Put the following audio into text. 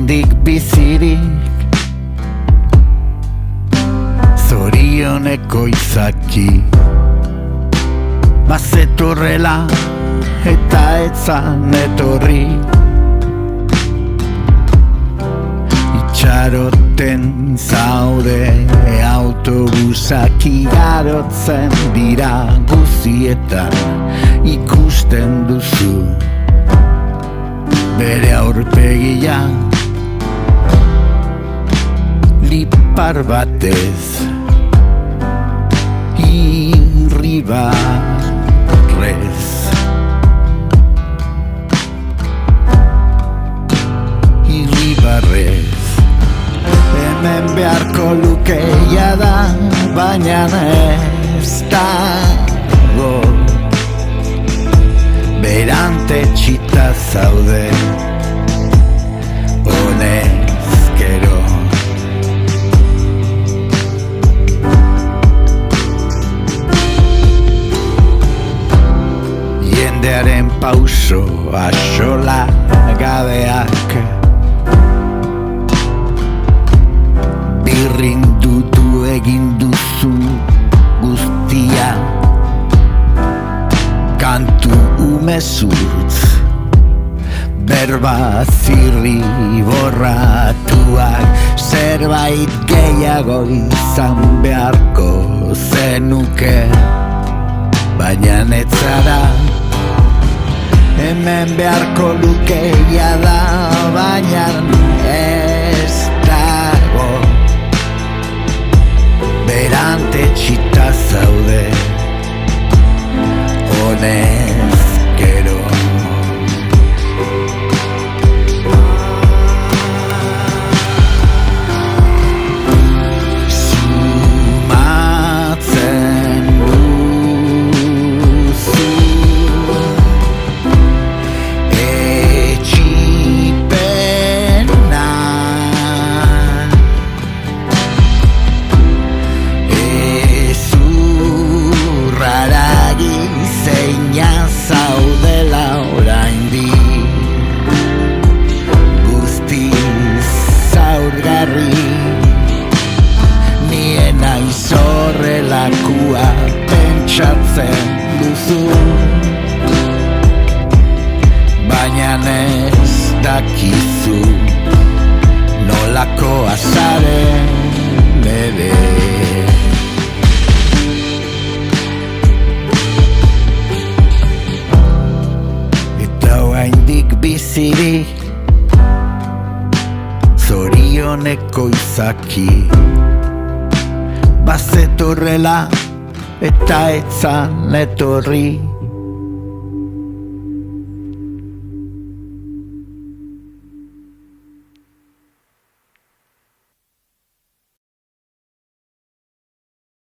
oraindik bizirik, zorioneko izaki bazetorrela eta etzan etorri. Itxaroten zaude autobusak igarotzen dira guzietan, ikusten duzu bere aurpegia lipar batez irribarrez. Irribarrez hemen beharko lukeia da, baina ez dago. Berante txita zaude honezkero. Jendearen pauso axola gabeak birrindutu egin duzu guztia, kantu umezurtz, berba zirri borratuak, zerbait gehiago izan beharko zenuke, baina netzara. Hemen beharko lukeia da, baina ez dago. Berante txita zaude honezkero. Sumatzen duzu etxipena, ezurraragi zeina zaudela oraindik, guztiz zaurgarri, nien aiz horrelakua pentsatzen duzu, baina ez dakizu nolako azaren ere. Eta oraindik bizirik, zorioneko izaki bazetorrela eta etzan etorri.